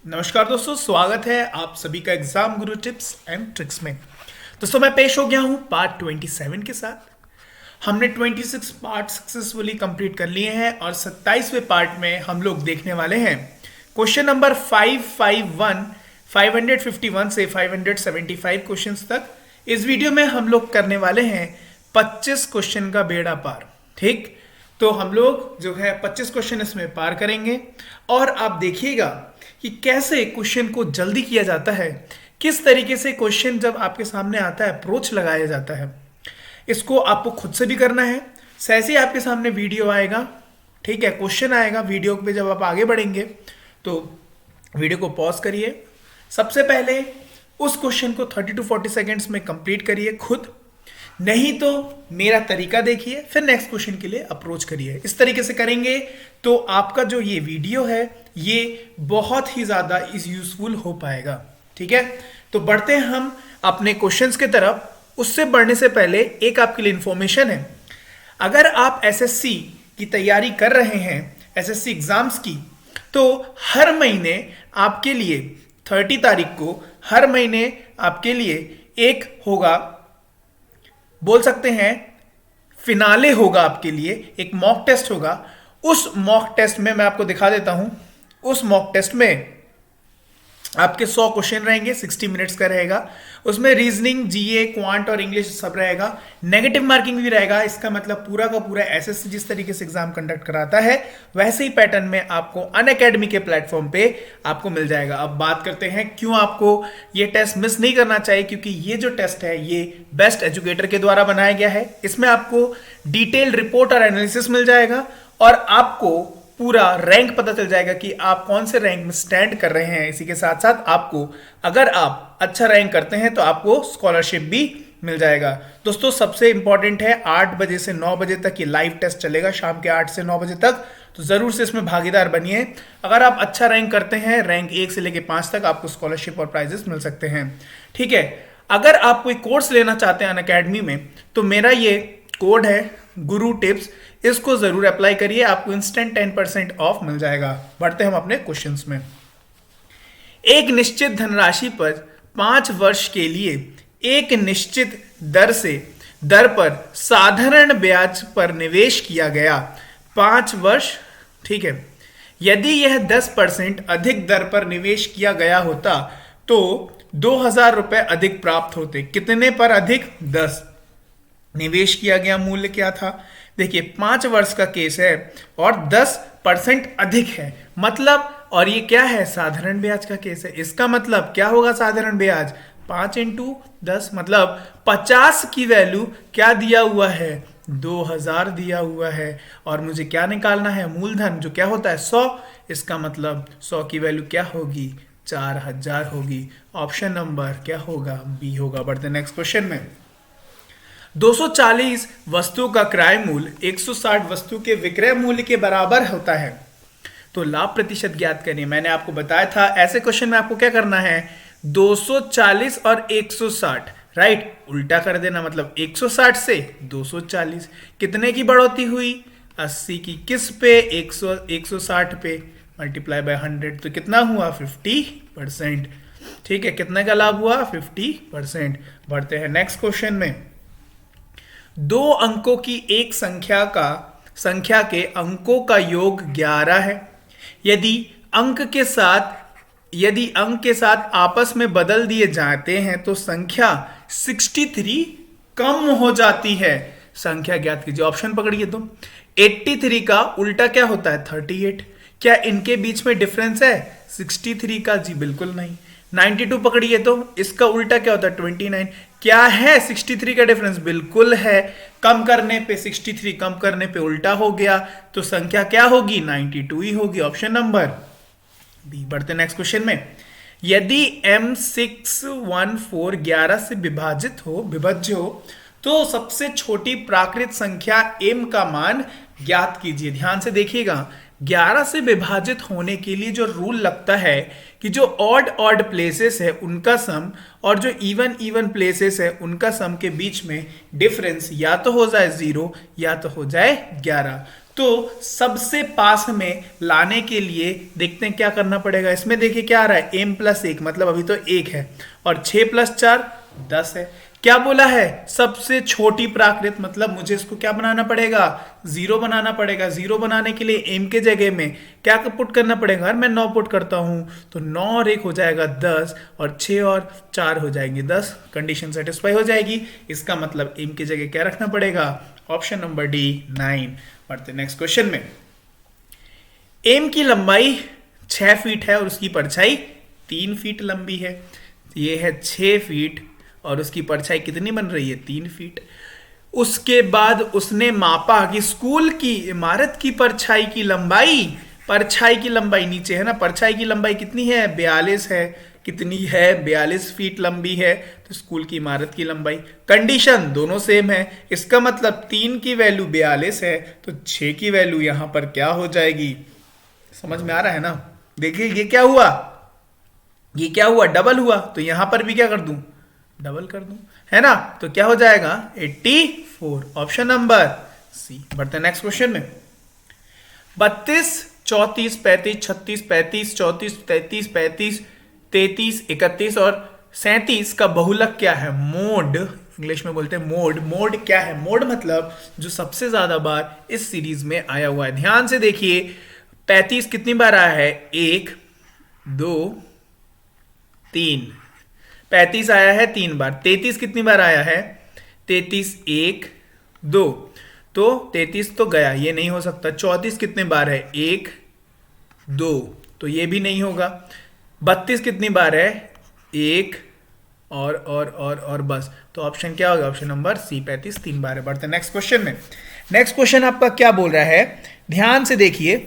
नमस्कार दोस्तों, स्वागत है आप सभी का exam Guru tips and tricks में। दोस्तों मैं पेश हो गया हूं पार्ट 27 के साथ। हमने 26 पार्ट सक्सेसफुली कंप्लीट कर लिए हैं और 27वें पार्ट में हम लोग देखने वाले हैं क्वेश्चन नंबर 551 से 575 क्वेश्चंस तक। इस वीडियो में हम लोग करने वाले हैं 25 क्वेश्चन का बेड़ा पार। ठीक, तो हम लोग जो है 25 क्वेश्चन इसमें पार करेंगे और आप देखिएगा कि कैसे क्वेश्चन को जल्दी किया जाता है, किस तरीके से क्वेश्चन जब आपके सामने आता है अप्रोच लगाया जाता है। इसको आपको खुद से भी करना है। जैसे ही आपके सामने वीडियो आएगा, ठीक है, क्वेश्चन आएगा वीडियो पे, जब आप आगे बढ़ेंगे तो वीडियो को पॉज करिए। सबसे पहले उस क्वेश्चन को 30 to 40 सेकेंड्स में कंप्लीट करिए खुद, नहीं तो मेरा तरीका देखिए, फिर नेक्स्ट क्वेश्चन के लिए अप्रोच करिए। इस तरीके से करेंगे तो आपका जो ये वीडियो है ये बहुत ही ज़्यादा यूजफुल हो पाएगा। ठीक है, तो बढ़ते हैं हम अपने क्वेश्चंस के तरफ। उससे बढ़ने से पहले एक आपके लिए इंफॉर्मेशन है। अगर आप एसएससी की तैयारी कर रहे हैं, एसएससी एग्जाम्स की, तो हर महीने आपके लिए 30 तारीख को हर महीने आपके लिए एक होगा, बोल सकते हैं फिनाले होगा, आपके लिए एक मॉक टेस्ट होगा। उस मॉक टेस्ट में मैं आपको दिखा देता हूं। उस मॉक टेस्ट में आपके 100 क्वेश्चन रहेंगे, 60 मिनट्स का रहेगा। उसमें रीजनिंग, जीए, क्वांट और इंग्लिश सब रहेगा। नेगेटिव मार्किंग भी रहेगा। इसका मतलब पूरा का पूरा एसएससी जिस तरीके से एग्जाम कंडक्ट कराता है वैसे ही पैटर्न में आपको अनअकैडमी के प्लेटफॉर्म पे आपको मिल जाएगा। अब बात करते हैं क्यों आपको ये टेस्ट मिस नहीं करना चाहिए। क्योंकि ये जो टेस्ट है ये बेस्ट एजुकेटर के द्वारा बनाया गया है। इसमें आपको डिटेल्ड रिपोर्ट और एनालिसिस मिल जाएगा और आपको पूरा रैंक पता चल जाएगा कि आप कौन से रैंक में स्टैंड कर रहे हैं। इसी के साथ साथ आपको, अगर आप अच्छा रैंक करते हैं तो आपको स्कॉलरशिप भी मिल जाएगा। दोस्तों सबसे इंपॉर्टेंट है 8 बजे से 9 बजे तक ये लाइव टेस्ट चलेगा, शाम के 8 से 9 बजे तक। तो जरूर से इसमें भागीदार बनिए। अगर आप अच्छा रैंक करते हैं, रैंक 1 से लेकर 5 तक, आपको स्कॉलरशिप और प्राइजेस मिल सकते हैं। ठीक है, अगर आप कोई कोर्स लेना चाहते हैं अनअकैडमी में तो मेरा ये कोड है गुरु टिप्स, इसको जरूर अप्लाई करिए, आपको इंस्टेंट 10% ऑफ मिल जाएगा। बढ़ते हम अपने क्वेश्चंस में। एक निश्चित धनराशि पर 5 वर्ष के लिए एक निश्चित दर पर साधारण ब्याज पर निवेश किया गया 5 वर्ष। ठीक है, यदि यह 10% अधिक दर पर निवेश किया गया होता तो 2000 रुपए अधिक प्राप्त होते। कितने पर अधिक? 10। निवेश किया गया मूल्य क्या था? देखिए 5 वर्ष का केस है और 10% अधिक है, मतलब, और ये क्या है? साधारण ब्याज का केस है। इसका मतलब क्या होगा? साधारण ब्याज 5 × 10 मतलब 50 की वैल्यू क्या दिया हुआ है? 2000 दिया हुआ है। और मुझे क्या निकालना है? मूलधन, जो क्या होता है? 100। इसका मतलब 100 की वैल्यू क्या होगी? 4000 होगी। ऑप्शन नंबर क्या होगा? बी होगा। बढ़ते नेक्स्ट क्वेश्चन में। 240 वस्तुओं का क्रय मूल्य 160 वस्तु के विक्रय मूल्य के बराबर होता है, तो लाभ प्रतिशत ज्ञात करिए। मैंने आपको बताया था ऐसे क्वेश्चन में आपको क्या करना है? 240 और 160, राइट, उल्टा कर देना, मतलब 160 से 240। कितने की बढ़ोतरी हुई? 80 की। किस पे? 160 पे, मल्टीप्लाई बाय 100, तो कितना हुआ? 50%। ठीक है, कितने का लाभ हुआ? 50%। बढ़ते हैं नेक्स्ट क्वेश्चन में। 2 अंकों की एक संख्या के अंकों का योग 11 है। यदि अंक के साथ आपस में बदल दिए जाते हैं तो संख्या 63 कम हो जाती है। संख्या ज्ञात कीजिए। ऑप्शन पकड़िए तुम। 83 का उल्टा क्या होता है? 38। क्या इनके बीच में डिफरेंस है 63 का? जी बिल्कुल नहीं। 92 पकड़िए तो इसका उल्टा क्या होता है? 29। क्या है 63 का डिफरेंस? बिल्कुल है। कम करने पे 63 कम करने पे उल्टा हो गया, तो संख्या क्या होगी? 92 ही होगी। Option number B. बढ़ते नेक्स्ट क्वेश्चन में। यदि M614 11 से विभाज्य हो तो सबसे छोटी प्राकृत संख्या m का मान ज्ञात कीजिए। ध्यान से देखिएगा, 11 से विभाजित होने के लिए जो रूल लगता है कि जो ऑड प्लेसेस है उनका सम और जो इवन प्लेसेस है उनका सम के बीच में डिफरेंस या तो हो जाए 0 या तो हो जाए 11। तो सबसे पास में लाने के लिए देखते हैं क्या करना पड़ेगा। इसमें देखिए क्या आ रहा है, m प्लस 1 मतलब अभी तो 1 है, और 6 प्लस 4 10 है। क्या बोला है, सबसे छोटी प्राकृत, मतलब मुझे इसको क्या बनाना पड़ेगा, 0 बनाना पड़ेगा। 0 बनाने के लिए m के जगह में क्या पुट करना पड़ेगा, मैं 9 पुट करता हूं, तो 9 और 1 हो जाएगा 10, और 6 और 4 हो जाएंगे 10। कंडीशन सेटिस्फाई हो जाएगी। इसका मतलब m की जगह क्या रखना पड़ेगा, ऑप्शन नंबर डी 9। बढ़ते नेक्स्ट क्वेश्चन में। m की लंबाई 6 फीट है और उसकी परछाई 3 फीट लंबी है। ये है 6 फीट और उसकी परछाई कितनी बन रही है, 3 फीट। उसके बाद उसने मापा कि स्कूल की इमारत की परछाई की लंबाई नीचे है ना, परछाई की लंबाई कितनी है, 42 है। कितनी है, 42 फीट लंबी है। तो स्कूल की इमारत की लंबाई, कंडीशन दोनों सेम है। इसका मतलब 3 की वैल्यू 42 है, तो 6 की वैल्यू यहां पर क्या हो जाएगी, समझ में आ रहा है ना। देखिए ये क्या हुआ, डबल हुआ, तो यहां पर भी क्या कर दूं, डबल कर दूं, है ना। तो क्या हो जाएगा 84, ऑप्शन नंबर सी। बढ़ते नेक्स्ट क्वेश्चन में। 32, 34, 35, 36, 35, 34, 33, 35, 33, 31 और 37 का बहुलक क्या है, मोड, इंग्लिश में बोलते हैं मोड। मोड क्या है, मोड मतलब जो सबसे ज्यादा बार इस सीरीज में आया हुआ है। ध्यान से देखिए, 35 कितनी बार आया है, 1 2 3, 35 आया है 3 बार। 33 कितनी बार आया है, 33 1 2, तो 33 तो गया, ये नहीं हो सकता। 34 कितने बार है, 1 2, तो ये भी नहीं होगा। 32 कितनी बार है, 1 और बस, तो ऑप्शन क्या होगा, ऑप्शन नंबर सी, 35 3 बार है। बढ़ते हैं नेक्स्ट क्वेश्चन में। नेक्स्ट क्वेश्चन आपका क्या बोल रहा है, ध्यान से देखिए।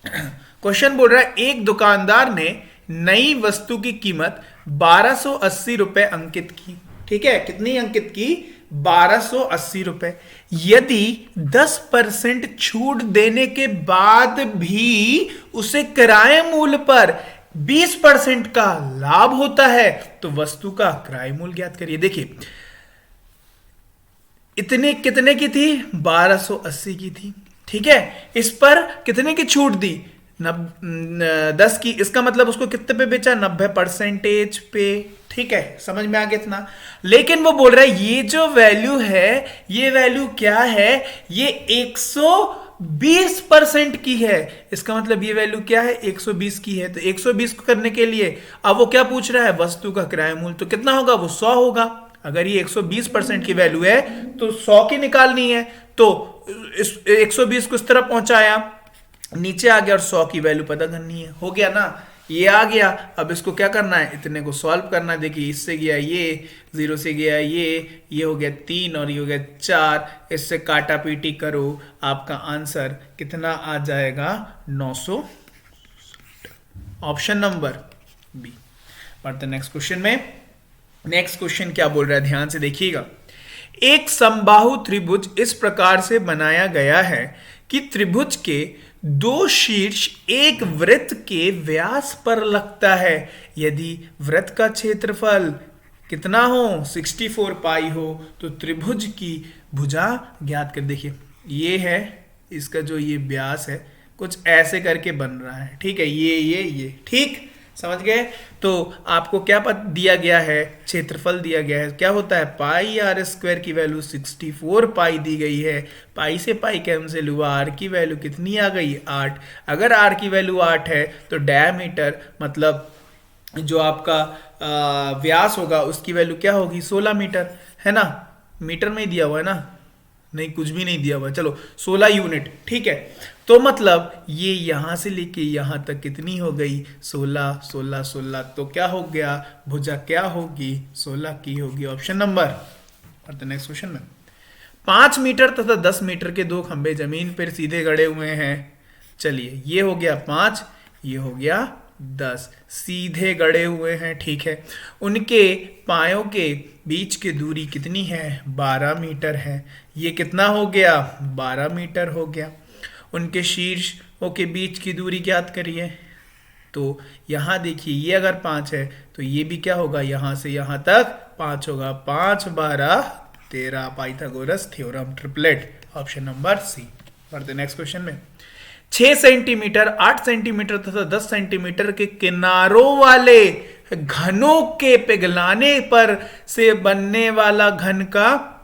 क्वेश्चन बोल रहा है, एक दुकानदार ने नई वस्तु की कीमत 1280 रुपए अंकित की। ठीक है, कितनी अंकित की, 1280 रुपए। यदि 10% छूट देने के बाद भी उसे किराए मूल्य पर 20% का लाभ होता है तो वस्तु का किराए मूल्य ज्ञात करिए। देखिए इतने कितने की थी, 1280 की थी। ठीक है, इस पर कितने की छूट दी, 10 की। इसका मतलब उसको कितने पे बेचा, 90% पे। ठीक है, समझ में आ गया इतना। लेकिन वो बोल रहा है ये जो वैल्यू है, ये वैल्यू क्या है, ये 120% की है। इसका मतलब ये वैल्यू क्या है, 120 की है। तो 120 को करने के लिए अब वो क्या पूछ रहा है, वस्तु का किराया मूल्य, तो कितना होगा, वो 100 होगा। अगर ये 120% की वैल्यू है तो 100 की निकालनी है। तो 120 को इस तरफ पहुंचाया, नीचे आ गया, और 100 की वैल्यू पता करनी है। हो गया ना, ये आ गया। अब इसको क्या करना है, इतने को सॉल्व करना है। देखिए इससे गया ये, 0 से गया ये हो गया 3 और ये हो गया 4। इससे काटा पीटी करो, आपका आंसर कितना आ जाएगा, 900। Option number B. बढ़ते नेक्स्ट क्वेश्चन में। नेक्स्ट क्वेश्चन क्या बोल रहा है, ध्यान से देखिएगा। एक समबाहु त्रिभुज इस प्रकार से बनाया गया है कि त्रिभुज के 2 शीर्ष एक वृत्त के व्यास पर लगता है। यदि वृत्त का क्षेत्रफल कितना हो, 64 पाई हो, तो त्रिभुज की भुजा ज्ञात कर। देखिए ये है इसका जो ये व्यास है, कुछ ऐसे करके बन रहा है। ठीक है, ये ठीक समझ गए। तो आपको क्या दिया गया है, क्षेत्रफल दिया गया है, क्या होता है, पाई आर स्क्वायर की वैल्यू 64 पाई दी गई है। पाई से पाई कैंसिल हुआ, आर की वैल्यू कितनी आ गई, 8। अगर आर की वैल्यू 8 है तो डायमीटर मतलब जो आपका व्यास होगा उसकी वैल्यू क्या होगी, 16 मीटर, है ना। मीटर में ही दिया हुआ है ना, नहीं कुछ भी नहीं दिया हुआ, चलो 16 यूनिट। ठीक है, तो मतलब ये यहां से लेके यहां तक कितनी हो गई, 16 16 16। तो क्या हो गया, भुजा क्या होगी, 16 की होगी। Option number. नेक्स्ट क्वेश्चन में 5 मीटर तथा 10 मीटर के 2 खंभे जमीन पर सीधे गड़े हुए हैं। चलिए ये हो गया 5, ये हो गया 10, सीधे गड़े हुए हैं। ठीक है, उनके पायों के बीच की दूरी कितनी है, 12 मीटर है। ये कितना हो गया, 12 मीटर हो गया। उनके शीर्षों के बीच की दूरी ज्ञात करिए। तो यहां देखिए ये अगर 5 है तो ये भी क्या होगा, यहां से यहां तक 5 होगा। 5 12 13, Pythagoras theorem, triplet. Option number C. बढ़ते नेक्स्ट क्वेश्चन में। 6 सेंटीमीटर, 8 सेंटीमीटर तथा 10 सेंटीमीटर के किनारों वाले घनों के पिघलाने पर से बनने वाला घन का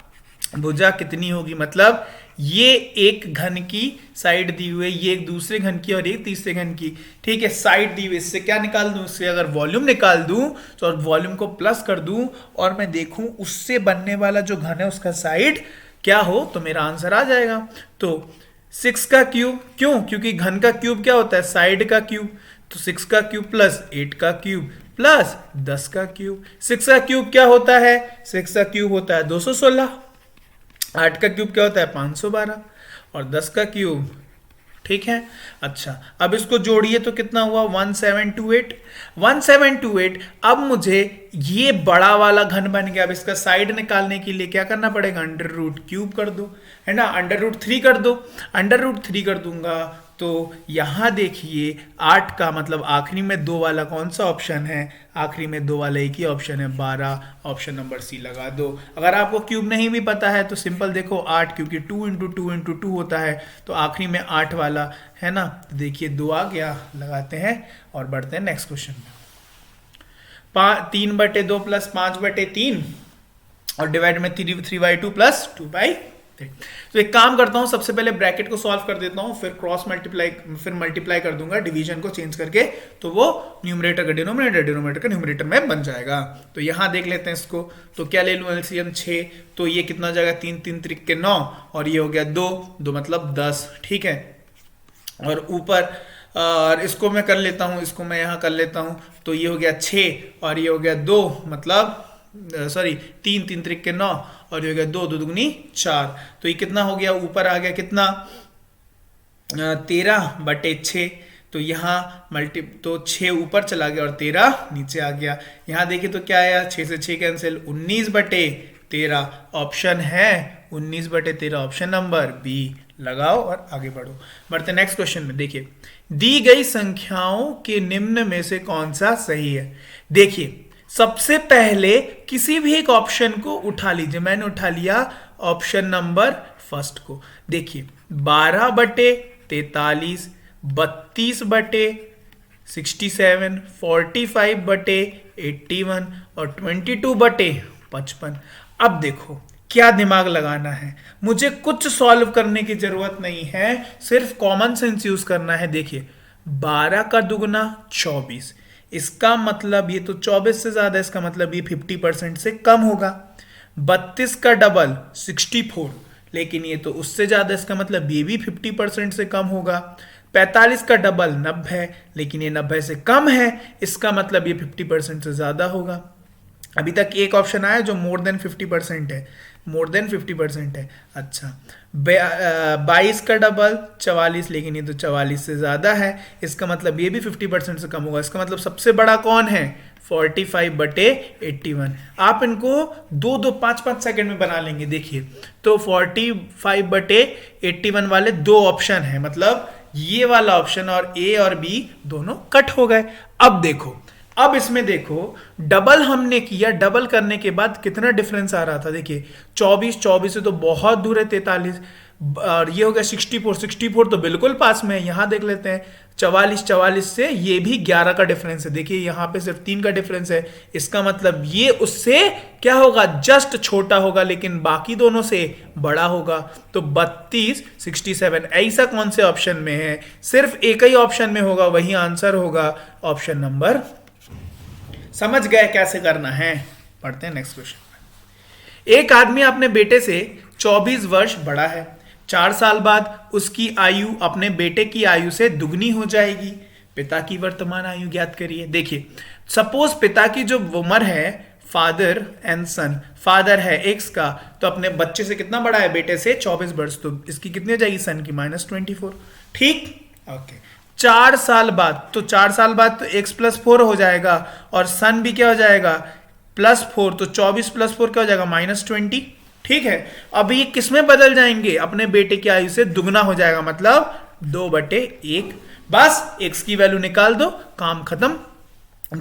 भुजा कितनी होगी। मतलब ये एक घन की साइड दी हुई है, ये एक दूसरे घन की और एक तीसरे घन की, ठीक है, साइड दी हुई। इससे क्या निकाल दूं, इससे अगर वॉल्यूम निकाल दूं तो वॉल्यूम को प्लस कर दूं और मैं देखूं उससे बनने वाला जो घन है उसका साइड क्या हो तो मेरा आंसर आ जाएगा। तो 6 का क्यूब, क्यों, क्योंकि घन का क्यूब क्या होता है, साइड का क्यूब। तो 6 का क्यूब प्लस 8 का क्यूब प्लस 10 का क्यूब। 6 का क्यूब क्या होता है, 6 का क्यूब होता है 216। 8 का क्यूब क्या होता है 512 और 10 का क्यूब, ठीक है। अच्छा, अब इसको जोड़िए तो कितना हुआ 1728। 1728। अब मुझे ये बड़ा वाला घन बन गया। अब इसका साइड निकालने के लिए क्या करना पड़ेगा, अंडर रूट क्यूब कर दो, है ना, अंडर रूट 3 कर दो। अंडर रूट 3 कर दूंगा तो यहां देखिए 8 का मतलब आखिरी में 2 वाला कौन सा ऑप्शन है, आखिरी में 2 वाला एक ही ऑप्शन है 12, ऑप्शन नंबर सी लगा दो। अगर आपको क्यूब नहीं भी पता है तो सिंपल देखो 8, क्योंकि 2 इंटू 2 इंटू 2 होता है तो आखिरी में 8 वाला है ना। तो देखिए 2 आ गया, लगाते हैं और बढ़ते हैं नेक्स्ट क्वेश्चन में। 3/2 प्लस 5/3 और डिवाइड में 3/2 प्लस 2/3। तो एक काम करता हूं, सबसे पहले ब्रैकेट को सॉल्व कर देता हूं, फिर क्रॉस मल्टीप्लाई, फिर मल्टीप्लाई कर दूंगा डिवीजन को चेंज करके, तो वो न्यूमरेटर का डिनोमिनेटर, डिनोमिनेटर का न्यूमरेटर में बन जाएगा। तो यहां देख लेते हैं इसको, तो क्या ले लूं एलसीएम 6, तो ये कितना जाएगा 3 3 त्रिक के 9 और ये हो गया 2 2 मतलब 10, ठीक है। और ऊपर और इसको मैं कर लेता हूं, इसको मैं यहां कर लेता हूं, तो ये हो गया 6 और ये हो गया 2 मतलब सॉरी 3 3 त्रिक के 9 और ये हो गया 2 2 दूनी 4। तो ये कितना हो गया, ऊपर आ गया कितना 13/6। तो यहाँ तो 6 ऊपर चला गया और 13 नीचे आ गया। यहाँ देखिए तो क्या आया, 6 से 6 कैंसिल, 19/13 ऑप्शन है, 19/13 ऑप्शन नंबर बी लगाओ और आगे बढ़ो। बढ़ते नेक्स्ट क्वेश्चन में। देखिए दी गई संख्याओं के निम्न में से कौन सा सही है। देखिए सबसे पहले किसी भी एक ऑप्शन को उठा लीजिए, मैंने उठा लिया ऑप्शन नंबर फर्स्ट को। देखिए 12/43, 32/67, 45/81 और 22/55। अब देखो क्या दिमाग लगाना है, मुझे कुछ सॉल्व करने की जरूरत नहीं है, सिर्फ कॉमन सेंस यूज करना है। देखिए 12 का दुगना 24, इसका मतलब ये तो 24 से ज्यादा, इसका मतलब ये 50% से कम होगा। 32 का डबल 64, लेकिन ये तो उससे ज्यादा, इसका मतलब ये भी 50% से कम होगा। 45 का डबल 90, लेकिन ये 90 से कम है, इसका मतलब ये 50% से ज्यादा होगा। अभी तक एक ऑप्शन आया जो मोर देन 50% है, मोर देन 50% है। अच्छा 22 का डबल 44, लेकिन ये तो 44 से ज्यादा है, इसका मतलब ये भी 50% से कम होगा। इसका मतलब सबसे बड़ा कौन है, 45/81। आप इनको 2-2 5-5 सेकंड में बना लेंगे। देखिए तो 45/81 वाले 2 ऑप्शन है, मतलब ये वाला ऑप्शन और ए और बी दोनों कट हो गए। अब देखो, अब इसमें देखो डबल हमने किया, डबल करने के बाद कितना डिफरेंस आ रहा था। देखिए 24 से तो बहुत दूर है 43, और ये हो गया 64 तो बिल्कुल पास में है। यहां देख लेते हैं 44 से ये भी 11 का डिफरेंस है। देखिए यहां पे सिर्फ 3 का डिफरेंस है, इसका मतलब ये उससे क्या होगा, जस्ट छोटा होगा, लेकिन बाकी दोनों से बड़ा होगा। तो 32 67 ऐसा कौन से ऑप्शन में है, सिर्फ एक ही ऑप्शन में होगा, वही आंसर होगा ऑप्शन नंबर। समझ गए कैसे करना है। पढ़ते हैं नेक्स्ट क्वेश्चन। एक आदमी अपने बेटे से 24 वर्ष बड़ा है, 4 साल बाद उसकी आयु अपने बेटे की आयु से दुगनी हो जाएगी। पिता की वर्तमान आयु ज्ञात करिए। देखिए सपोज पिता की जो उम्र है, फादर एंड सन, फादर है x का, तो अपने बच्चे से कितना बड़ा है, बेटे से 24 वर्ष, तो इसकी कितनी हो जाएगी, सन की -24। ठीक, ओके। 4 साल बाद, तो 4 साल बाद तो x + 4 हो जाएगा और सन भी क्या हो जाएगा +4, तो 24 + 4 क्या हो जाएगा -20। ठीक है, अब ये किसमें बदल जाएंगे, अपने बेटे की आयु से दुगना हो जाएगा, मतलब 2/1। बस x की वैल्यू निकाल दो, काम खत्म।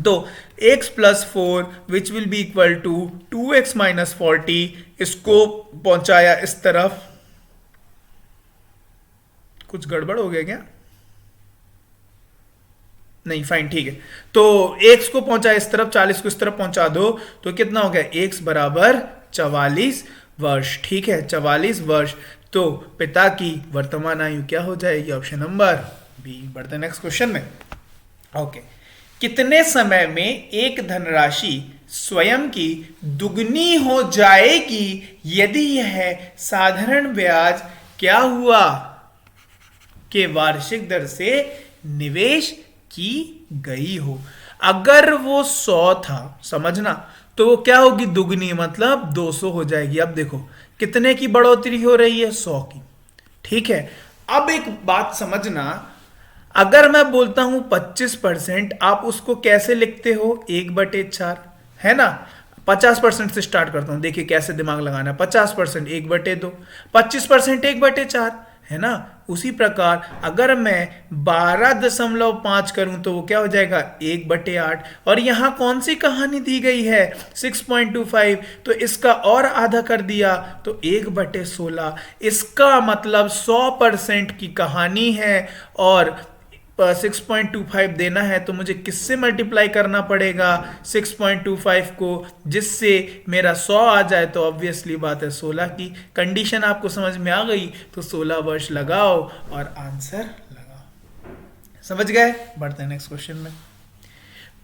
तो x + 4 which will be equal to 2x - 40, इसको पहुंचाया इस तरफ, कुछ गड़बड़ हो गया क्या? नहीं, फाइन, ठीक है। तो x को पहुंचा इस तरफ, 40 को इस तरफ पहुंचा दो तो कितना हो गया? x बराबर 44 वर्ष। ठीक है, 44 वर्ष। तो पिता की वर्तमान आयु क्या हो जाएगी? Option number B. बढ़ते हैं नेक्स्ट क्वेश्चन में। ओके, कितने समय में एक धनराशि स्वयं की दुगनी हो जाएगी यदि यह साधारण ब्याज क्या हुआ के वार्षिक दर से निवेश की गई हो? अगर वो 100 था, समझना, तो वो क्या होगी? दुगनी, मतलब 200 हो जाएगी। अब देखो कितने की बढ़ोतरी हो रही है? 100 की। ठीक है, अब एक बात समझना, अगर मैं बोलता हूं 25%, आप उसको कैसे लिखते हो? 1/4, है ना। 50% से स्टार्ट करता हूं, देखिए कैसे दिमाग लगाना है। 50% 1/2, 25% 1/4, है ना। उसी प्रकार अगर मैं 12.5 करूं तो वो क्या हो जाएगा? 1/8। और यहां कौन सी कहानी दी गई है? 6.25, तो इसका और आधा कर दिया तो 1/16। इसका मतलब 100% की कहानी है और 6.25 देना है तो मुझे किससे मल्टीप्लाई करना पड़ेगा? 6.25 को, जिससे मेरा 100 आ जाए। तो ऑब्वियसली बात है 16 की। कंडीशन आपको समझ में आ गई तो 16 वर्ष लगाओ और आंसर लगाओ। समझ गए? बढ़ते हैं नेक्स्ट क्वेश्चन में।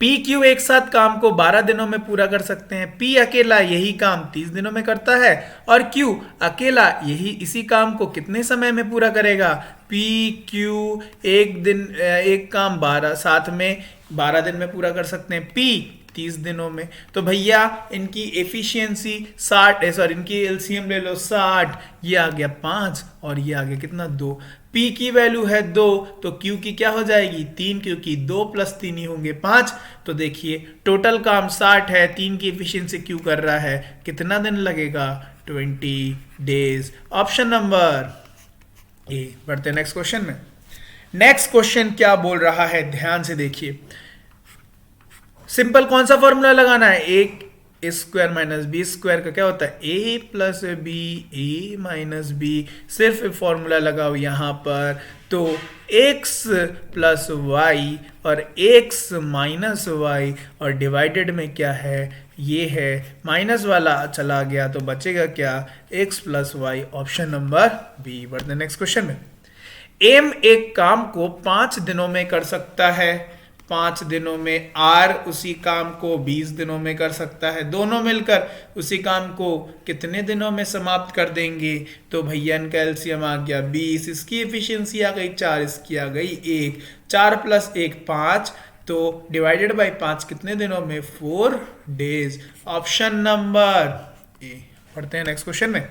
P Q एक साथ काम को 12 दिनों में पूरा कर सकते हैं। P अकेला यही काम 30 दिनों में करता है और Q अकेला इसी काम को कितने समय में पूरा करेगा? P Q एक काम 12 दिन में पूरा कर सकते हैं, P 30 दिनों में। तो भैया इनकी एफिशिएंसी 60, सॉरी इनकी एलसीएम ले लो 60, ये आ गया 5 और ये आ गया कितना? 2। P की वैल्यू है 2 तो Q की क्या हो जाएगी? 3, क्योंकि 2 + 3 ही होंगे 5। तो देखिए टोटल काम 60 है, 3 की एफिशिएंसी Q कर रहा है, कितना दिन लगेगा? 20 डेज। Option number A. बढ़ते हैं नेक्स्ट क्वेश्चन में। नेक्स्ट क्वेश्चन क्या बोल रहा है, ध्यान से देखिए। सिंपल कौन सा फॉर्मूला लगाना है? A² - B² का क्या होता है? A + B, A - B। सिर्फ फॉर्मूला लगाओ यहां पर, तो x + y और x - y और डिवाइडेड में क्या है? ये है माइनस वाला चला गया तो बचेगा क्या? x + y। Option number B. बढ़ते हैं नेक्स्ट क्वेश्चन में। एम एक काम को 5 दिनों में कर सकता है, 5 दिनों में। आर उसी काम को 20 दिनों में कर सकता है। दोनों मिलकर उसी काम को कितने दिनों में समाप्त कर देंगे? तो भैया इनका एलसीएम आ गया 20, इसकी एफिशिएंसी आ गई 4, इसकी आ गई 1। 4 + 1 5, तो डिवाइडेड बाय 5 कितने दिनों में? 4 डेज। Option number A. पढ़ते हैं नेक्स्ट क्वेश्चन में।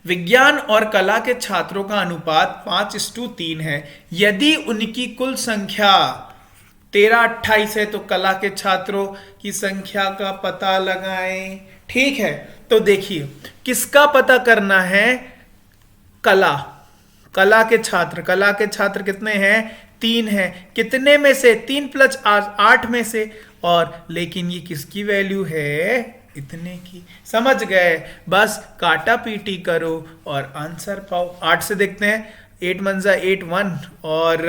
विज्ञान और कला के छात्रों का अनुपात 5:3 है। यदि उनकी कुल संख्या 13-28 है तो कला के छात्रों की संख्या का पता लगाएं। ठीक है, तो देखिए किसका पता करना है? कला के छात्र कितने हैं? 3 हैं। कितने में से? 3 + 8 में से। और लेकिन ये किसकी वैल्यू है? इतने की। समझ गए? बस काटा पीटी करो और आंसर पाओ। 8 से देखते हैं। 8 × 8 1 और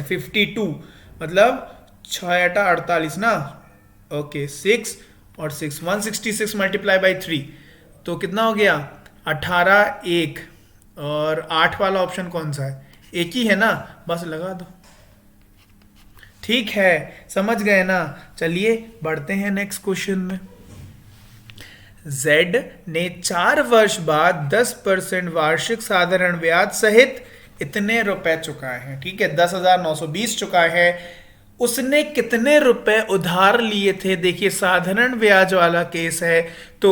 52, मतलब 6 × 8 48 ना। ओके, 6 और 6 166 × 3 तो कितना हो गया? 18 1। और 8 वाला ऑप्शन कौन सा है? एक ही है ना, बस लगा दो। ठीक है, समझ गए ना। चलिए बढ़ते हैं नेक्स्ट क्वेश्चन में। Z ने 4 वर्ष बाद 10% वार्षिक साधारण ब्याज सहित इतने रुपए चुकाए हैं। ठीक है, 10,920 चुकाए हैं। उसने कितने रुपए उधार लिए थे? देखिए साधारण ब्याज वाला केस है तो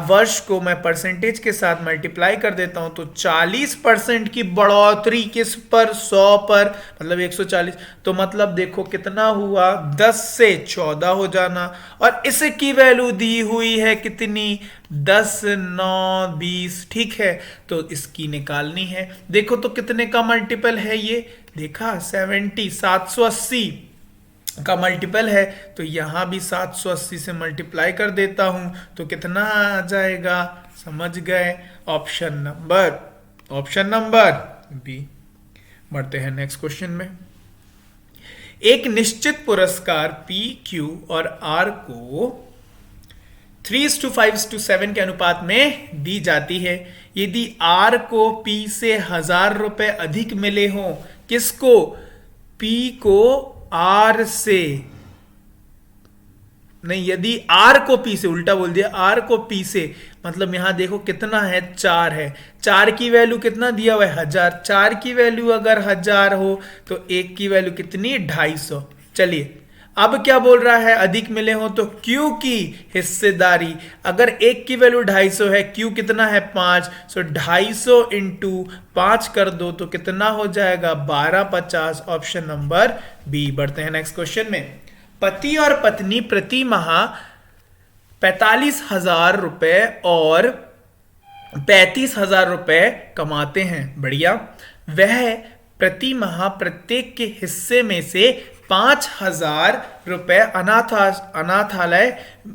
वर्ष को मैं परसेंटेज के साथ मल्टीप्लाई कर देता हूं, तो 40% की बढ़ोतरी किस पर? 100 पर, मतलब 140। तो मतलब देखो कितना हुआ? 10 से 14 हो जाना। और इसकी वैल्यू दी हुई है कितनी? 10 9 20। ठीक है, तो इसकी निकालनी है। देखो तो कितने का मल्टीपल है ये? देखा 70, 780 का मल्टीपल है, तो यहां भी 780 से मल्टीप्लाई कर देता हूं तो कितना आ जाएगा? समझ गए? Option number option number B. बढ़ते हैं नेक्स्ट क्वेश्चन में। एक निश्चित पुरस्कार P, Q और R को 3:5:7 के अनुपात में दी जाती है। यदि R को P से 1000 रुपए अधिक मिले हों, किसको? P को R से नहीं, यदि R को P से, उल्टा बोल दिया, R को P से, मतलब यहां देखो कितना है, 4 है। 4 की वैल्यू कितना दिया हुआ है? 1000। 4 की वैल्यू अगर 1000 हो तो 1 की वैल्यू कितनी? 250। चलिए अब क्या बोल रहा है? अधिक मिले हो तो Q की हिस्सेदारी, अगर 1 की वैल्यू 250 है, Q कितना है? 5, सो 250 इंटू 5 कर दो तो कितना हो जाएगा? 1250। Option number B. बढ़ते हैं नेक्स्ट क्वेश्चन में। पति और पत्नी प्रति माह 45,000 रुपए और 35,000 रुपए कमाते हैं। बढ़िया। वह प्रति माह प्रत्येक के हिस्से में से 5,000 रुपए अनाथालय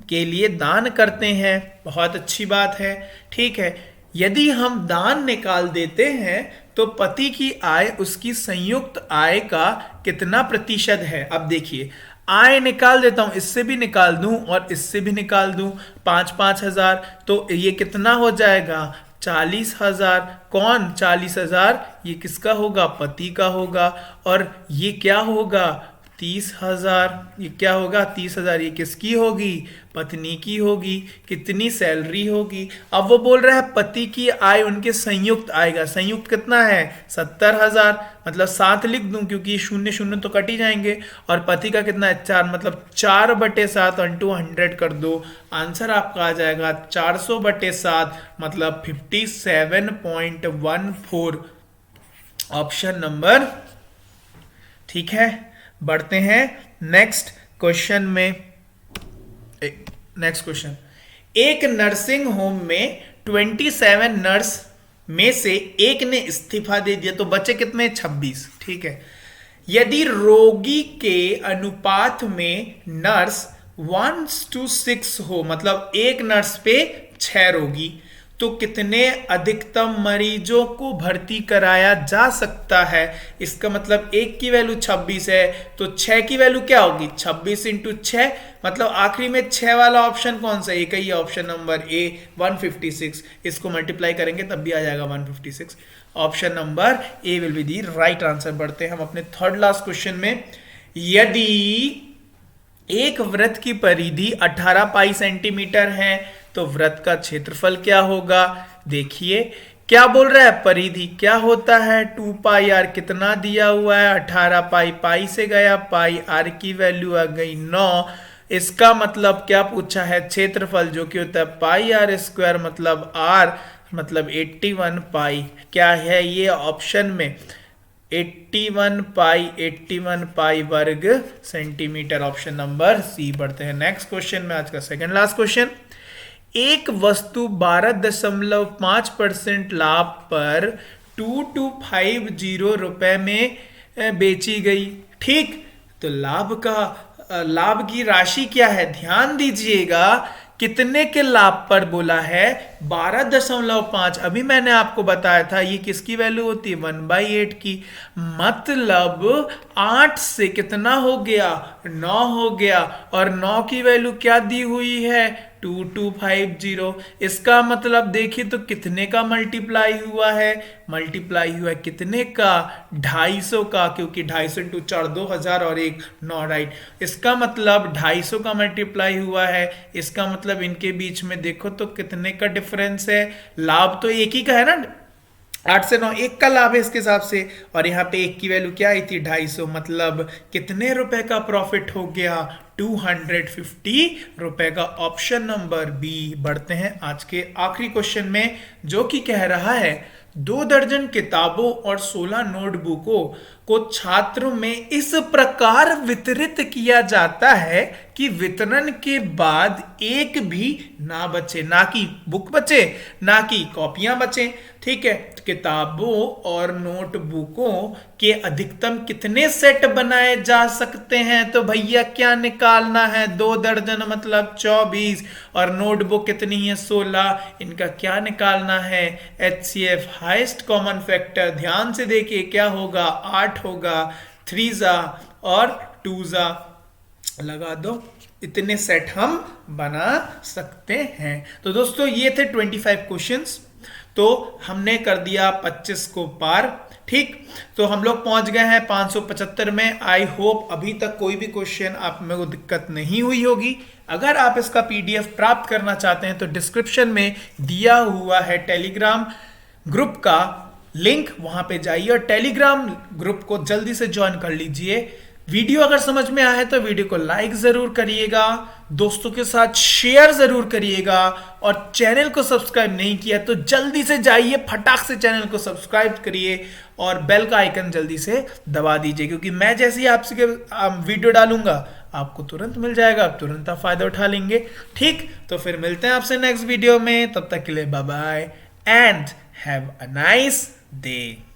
के लिए दान करते हैं। बहुत अच्छी बात है। ठीक है, यदि हम दान निकाल देते हैं तो पति की आय उसकी संयुक्त आय का कितना प्रतिशत है? अब देखिए, आय निकाल देता हूं, इससे भी निकाल दूं और इससे भी निकाल दूं, 5,000 तो ये कितना हो जाएगा? 40,000। कौन? 40,000 ये किसका होगा? पति का होगा। और ये क्या होगा? 30,000। ये क्या होगा? 30,000 ये किसकी होगी? पत्नी की होगी। कितनी सैलरी होगी? अब वो बोल रहा है पति की आय उनके संयुक्त आएगा। संयुक्त कितना है? 70,000। मतलब 7 लिख दूं क्योंकि 0 0 तो कट ही जाएंगे। और पति का कितना है? 4, मतलब 4/7 इंटू 100 कर दो, आंसर आपका आ जाएगा 400/7, मतलब 57.14। Option number. ठीक है, बढ़ते हैं नेक्स्ट क्वेश्चन में। Next question. एक नर्सिंग होम में 27 नर्स में से एक ने इस्तीफा दे दिया तो बचे कितने? 26। ठीक है, यदि रोगी के अनुपात में नर्स 1:6 हो, मतलब एक नर्स पे 6 रोगी, तो कितने अधिकतम मरीजों को भर्ती कराया जा सकता है? इसका मतलब 1 की वैल्यू 26 है तो 6 की वैल्यू क्या होगी? 26 इंटू 6, मतलब आखिरी में 6 वाला ऑप्शन कौन सा? एक ही ऑप्शन नंबर ए, 156। इसको मल्टीप्लाई करेंगे तब भी आ जाएगा 156। Option number A will be the right answer. बढ़ते हैं हम अपने थर्ड लास्ट क्वेश्चन में। यदि एक वृत्त की परिधि 18 पाई सेंटीमीटर है तो वृत्त का क्षेत्रफल क्या होगा? देखिए क्या बोल रहा है, परिधि क्या होता है? 2 पाई आर। कितना दिया हुआ है? 18 पाई। पाई से गया पाई, आर की वैल्यू आ गई 9। इसका मतलब क्या पूछा है? क्षेत्रफल, जो कि होता है पाई आर स्क्वायर, मतलब आर मतलब 81 पाई। क्या है ये ऑप्शन में? 81 पाई वर्ग सेंटीमीटर। Option number C. बढ़ते हैं नेक्स्ट क्वेश्चन में, आज का सेकंड लास्ट क्वेश्चन। एक वस्तु 12.5% लाभ पर 2250 रुपए में बेची गई। ठीक, तो लाभ की राशि क्या है? ध्यान दीजिएगा, कितने के लाभ पर बोला है? 12.5। अभी मैंने आपको बताया था ये किसकी वैल्यू होती है? 1/8 की। मतलब 8 से कितना हो गया? 9 हो गया। और 9 की वैल्यू क्या दी हुई है? 2250। इसका मतलब देखिए तो कितने का मल्टीप्लाई हुआ है? मल्टीप्लाई हुआ है कितने का? 250 का, क्योंकि 250 इंटू 4 2000 और 1 9, राइट। इसका मतलब 250 का मल्टीप्लाई हुआ है। इसका मतलब इनके बीच में देखो तो कितने का डिफरेंस है? लाभ तो एक ही का है ना, 8 से 9 1 का लाभ है इसके हिसाब से। और यहाँ पे 1 की वैल्यू क्या आई थी? 250। मतलब कितने रुपए का प्रॉफिट हो गया? 250 रुपए का। Option number B. बढ़ते हैं आज के आखिरी क्वेश्चन में, जो कि कह रहा है 2 दर्जन किताबों और 16 नोटबुकों को छात्रों में इस प्रकार वितरित किया जाता है कि वितरण के बाद एक भी ना बचे, ना कि बुक बचे, ना कि कॉपियां बचे। ठीक है, किताबों और नोटबुकों के अधिकतम कितने सेट बनाए जा सकते हैं? तो भैया क्या निकालना है? 2 दर्जन मतलब 24 और नोटबुक कितनी है? 16। इनका क्या निकालना है? HCF हाईएस्ट कॉमन फैक्टर ध्यान से देखिए क्या होगा, 8 होगा, 3 जा और 2 जा, लगा दो, इतने सेट हम बना सकते हैं। तो दोस्तों ये थे 25 क्वेश्चंस, तो हमने कर दिया 25 को पार। ठीक, तो हम लोग पहुंच गए हैं 575 में। आई होप अभी तक कोई भी क्वेश्चन आप में को दिक्कत नहीं हुई होगी। अगर आप इसका पीडीएफ प्राप्त करना चाहते हैं तो डिस्क्रिप्शन में दिया हुआ है टेलीग्राम ग्रुप का लिंक, वहां पे जाइए और टेलीग्राम ग्रुप को जल्दी से ज्वाइन कर लीजिए। वीडियो अगर समझ में आया है तो वीडियो को लाइक जरूर करिएगा, दोस्तों के साथ शेयर जरूर करिएगा, और चैनल को सब्सक्राइब नहीं किया तो जल्दी से जाइए, फटाक से चैनल को सब्सक्राइब करिए और बेल का आइकन जल्दी से दबा दीजिए, क्योंकि मैं जैसे ही आपसे वीडियो डालूंगा आपको तुरंत मिल जाएगा, आप तुरंत आप फायदा उठा लेंगे। ठीक, तो फिर मिलते हैं आपसे नेक्स्ट वीडियो में, तब तक के लिए bye bye and have a nice day.